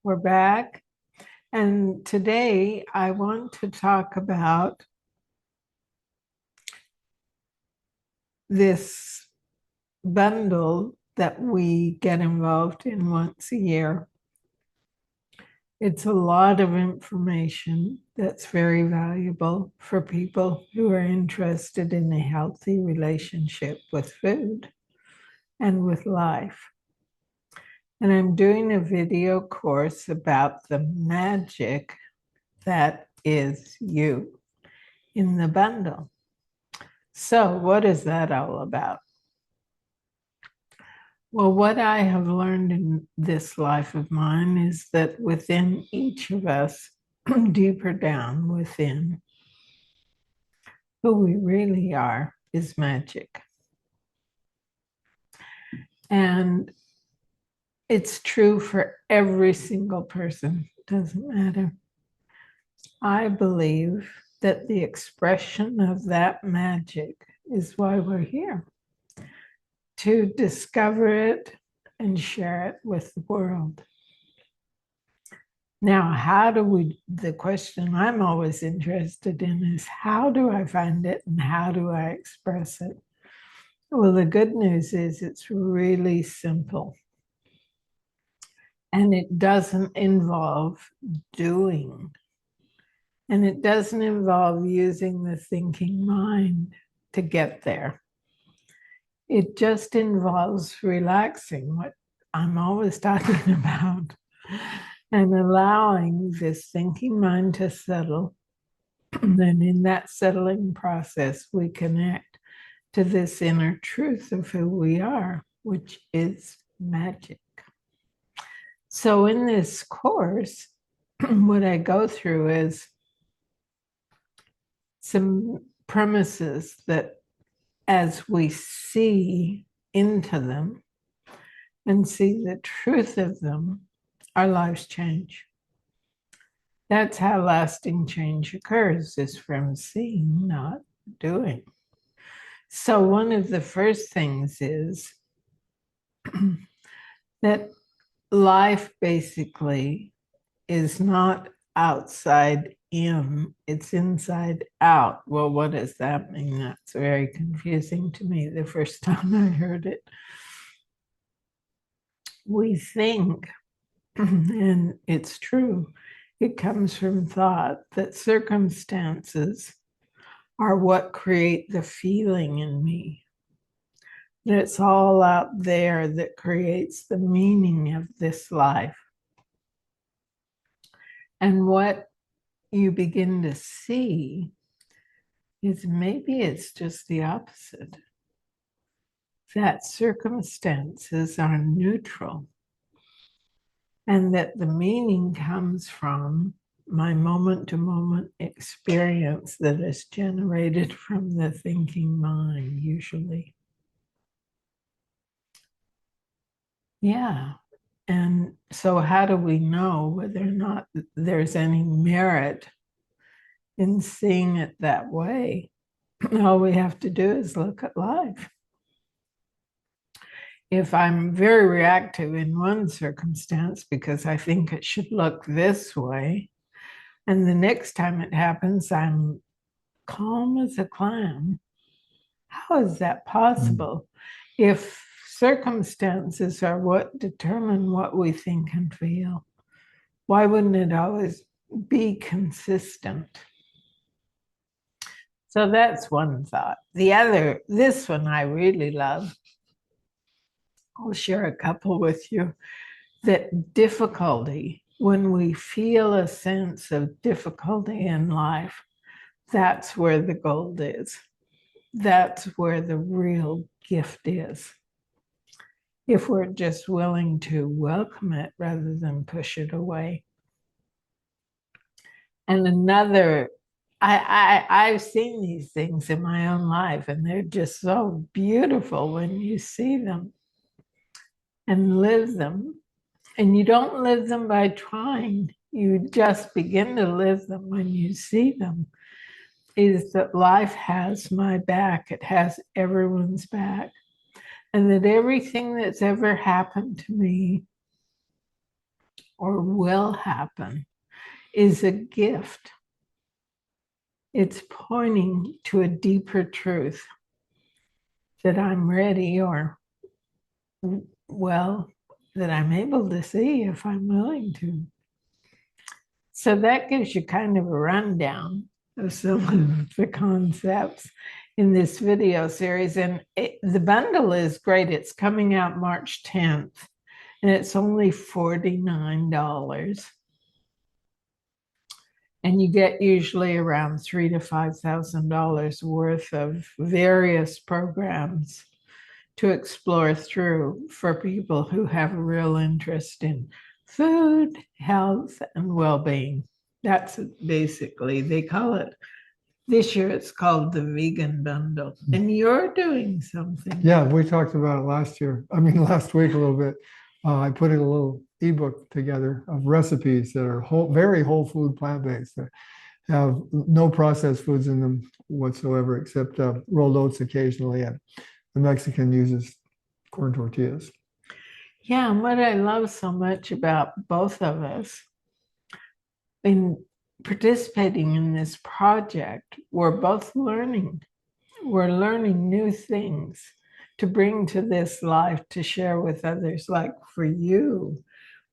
We're back, and today I want to talk about this bundle that we get involved in once a year. It's a lot of information that's very valuable for people who are interested in a healthy relationship with food and with life. And I'm doing a video course about the magic that is you in the bundle. So, what is that all about? Well, what I have learned in this life of mine is that within each of us, deeper down within, who we really are is magic. And it's true for every single person, doesn't matter. I believe that the expression of that magic is why we're here, to discover it and share it with the world. Now, the question I'm always interested in is how do I find it and how do I express it? Well, the good news is it's really simple. And it doesn't involve doing. And it doesn't involve using the thinking mind to get there. It just involves relaxing, what I'm always talking about, and allowing this thinking mind to settle. And then in that settling process, we connect to this inner truth of who we are, which is magic. So in this course, what I go through is some premises that as we see into them and see the truth of them, our lives change. That's how lasting change occurs, is from seeing, not doing. So one of the first things is that life basically is not outside in, it's inside out. Well, what does that mean? That's very confusing to me the first time I heard it. We think, and it's true, it comes from thought, that circumstances are what create the feeling in me. That it's all out there that creates the meaning of this life. And what you begin to see is maybe it's just the opposite. That circumstances are neutral and that the meaning comes from my moment-to-moment experience that is generated from the thinking mind, usually. Yeah. And so how do we know whether or not there's any merit in seeing it that way? All we have to do is look at life. If I'm very reactive in one circumstance because I think it should look this way, and the next time it happens, I'm calm as a clam, how is that possible? If circumstances are what determine what we think and feel, why wouldn't it always be consistent? So that's one thought. The other, this one I really love. I'll share a couple with you. That difficulty, when we feel a sense of difficulty in life, that's where the gold is. That's where the real gift is. If we're just willing to welcome it rather than push it away. And another, I've seen these things in my own life, and they're just so beautiful when you see them and live them. And you don't live them by trying. You just begin to live them when you see them. Is that life has my back. It has everyone's back. And that everything that's ever happened to me or will happen is a gift. It's pointing to a deeper truth that I'm ready, or, well, that I'm able to see if I'm willing to. So that gives you kind of a rundown of some of the concepts in this video series. And the bundle is great. It's coming out March 10th, and it's only $49. And you get usually around $3,000 to $5,000 worth of various programs to explore through for people who have a real interest in food, health, and well-being. That's basically, they call it, this year it's called the Vegan Bundle. And you're doing something. Yeah, we talked about it last week a little bit. I put in a little ebook together of recipes that are very whole food, plant-based, that have no processed foods in them whatsoever, except rolled oats occasionally. And the Mexican uses corn tortillas. Yeah, and what I love so much about both of us in participating in this project, we're both learning. We're learning new things to bring to this life to share with others. Like for you,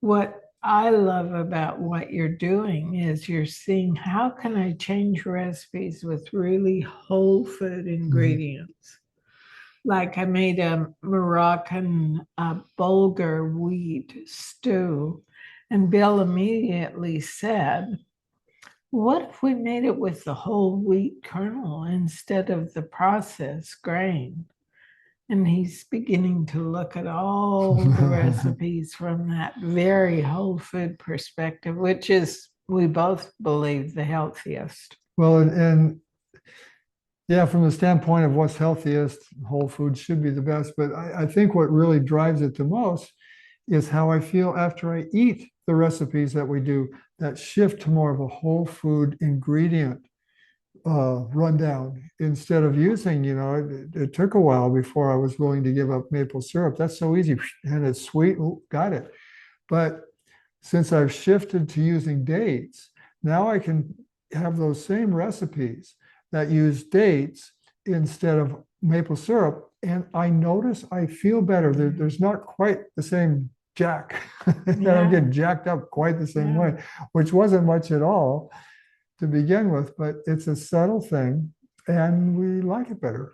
what I love about what you're doing is you're seeing how can I change recipes with really whole food ingredients. Like I made a Moroccan bulgur wheat stew, and Bill immediately said, what if we made it with the whole wheat kernel instead of the processed grain? And he's beginning to look at all the recipes from that very whole food perspective, which is, we both believe, the healthiest. Well, and yeah, from the standpoint of what's healthiest, whole food should be the best. But I think what really drives it the most is how I feel after I eat the recipes that we do that shift to more of a whole food ingredient rundown instead of using, it took a while before I was willing to give up maple syrup. That's so easy, and it's sweet. Ooh, got it. But since I've shifted to using dates, now I can have those same recipes that use dates instead of maple syrup. And I notice I feel better. There's not quite the same jack. I don't get jacked up quite the same way, which wasn't much at all to begin with, but it's a subtle thing and we like it better.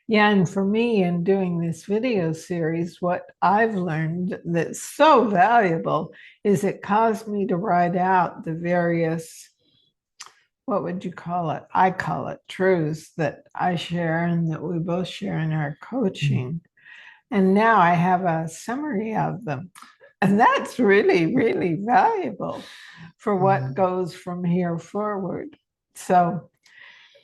Yeah, and for me in doing this video series, what I've learned that's so valuable is it caused me to write out the various, what would you call it? I call it truths that I share and that we both share in our coaching. And now I have a summary of them. And that's really, really valuable for what goes from here forward. So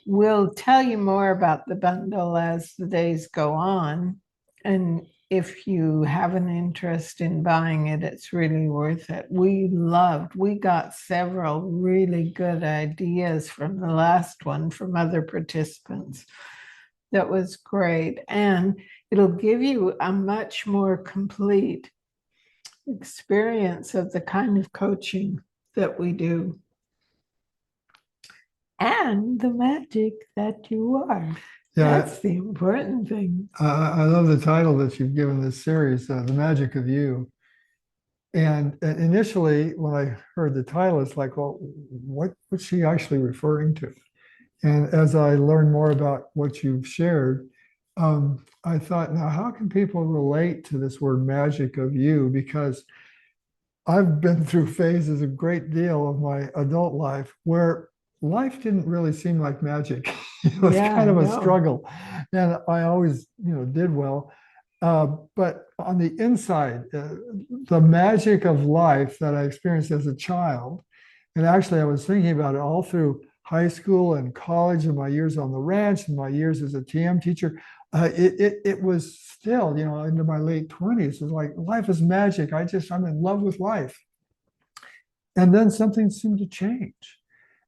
we'll tell you more about the bundle as the days go on. And if you have an interest in buying it, it's really worth it. We got several really good ideas from the last one from other participants. That was great. And it'll give you a much more complete experience of the kind of coaching that we do and the magic that you are. Yeah, that's the important thing. I love the title that you've given this series, The Magic of You. And initially, when I heard the title, it's like, well, what's she actually referring to? And as I learned more about what you've shared, I thought, now, how can people relate to this word magic of you? Because I've been through phases a great deal of my adult life where life didn't really seem like magic. It was kind of a struggle. And I always, did well. But on the inside, the magic of life that I experienced as a child, and actually I was thinking about it all through high school and college and my years on the ranch and my years as a TM teacher, it was still, into my late 20s. It was like, life is magic. I'm in love with life. And then something seemed to change.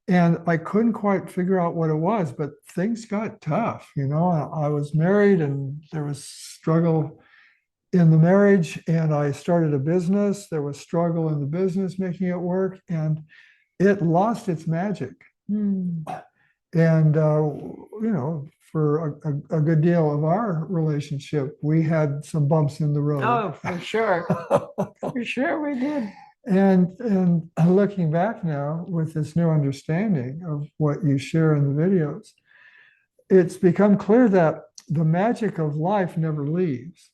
And I couldn't quite figure out what it was, but things got tough. I was married and there was struggle in the marriage, and I started a business. There was struggle in the business making it work, and it lost its magic. Hmm. And, for a good deal of our relationship, we had some bumps in the road. Oh, for sure. For sure we did. And looking back now with this new understanding of what you share in the videos, it's become clear that the magic of life never leaves.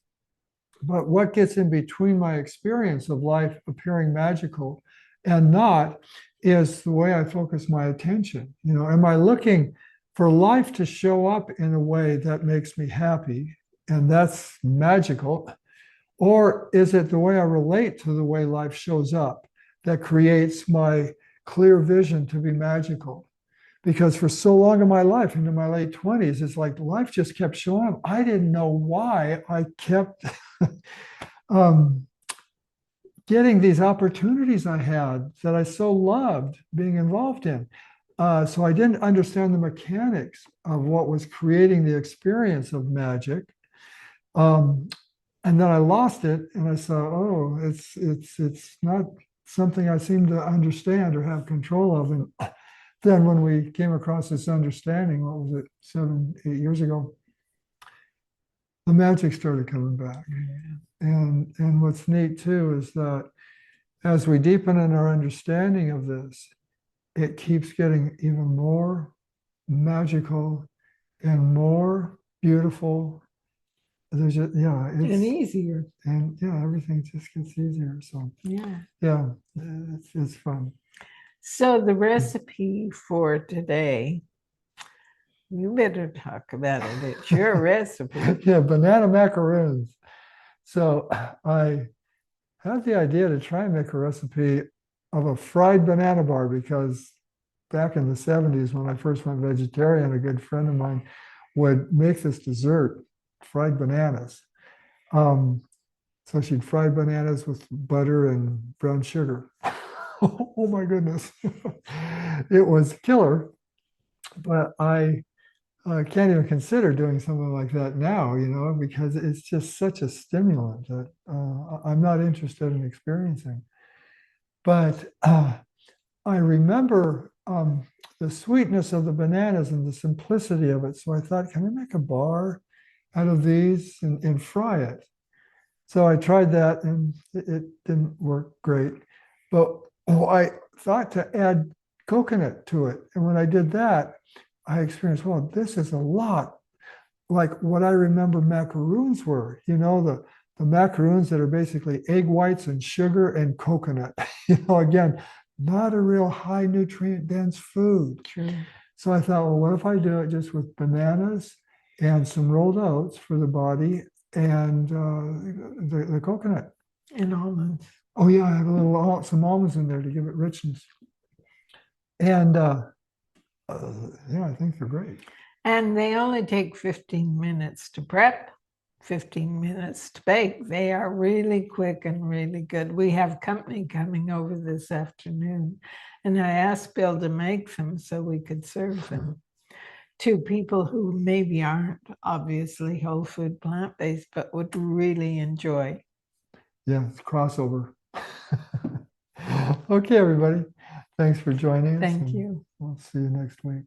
But what gets in between my experience of life appearing magical and not is the way I focus my attention. Am I looking for life to show up in a way that makes me happy and that's magical? Or is it the way I relate to the way life shows up that creates my clear vision to be magical? Because for so long in my life, into my late 20s, it's like life just kept showing up. I didn't know why I kept getting these opportunities I had that I so loved being involved in. So I didn't understand the mechanics of what was creating the experience of magic. And then I lost it, and I saw, oh, it's not something I seem to understand or have control of. And then when we came across this understanding, what was it, 7, 8 years ago, the magic started coming back. And what's neat too is that as we deepen in our understanding of this, it keeps getting even more magical and more beautiful. There's just, And easier. and everything just gets easier. So Yeah. it's fun. So the recipe for today, you better talk about it. It's your recipe. Yeah, banana macaroons. So I had the idea to try and make a recipe of a fried banana bar because back in the 70s, when I first went vegetarian, a good friend of mine would make this dessert, fried bananas. So she'd fry bananas with butter and brown sugar. Oh my goodness. It was killer, but I can't even consider doing something like that now, because it's just such a stimulant that I'm not interested in experiencing. But I remember the sweetness of the bananas and the simplicity of it. So I thought, can I make a bar out of these and fry it? So I tried that and it didn't work great. But I thought to add coconut to it. And when I did that, I experienced, well, this is a lot like what I remember macaroons were, the macaroons that are basically egg whites and sugar and coconut. Again, not a real high nutrient dense food. True. So I thought, well, what if I do it just with bananas and some rolled oats for the body and the coconut. And almonds. Oh yeah, I have some almonds in there to give it richness. And I think they're great. And they only take 15 minutes to prep, 15 minutes to bake. They are really quick and really good. We have company coming over this afternoon, and I asked Bill to make them so we could serve them to people who maybe aren't obviously whole food plant-based, but would really enjoy. Yeah, it's crossover. Okay, everybody. Thanks for joining us. Thank you. We'll see you next week.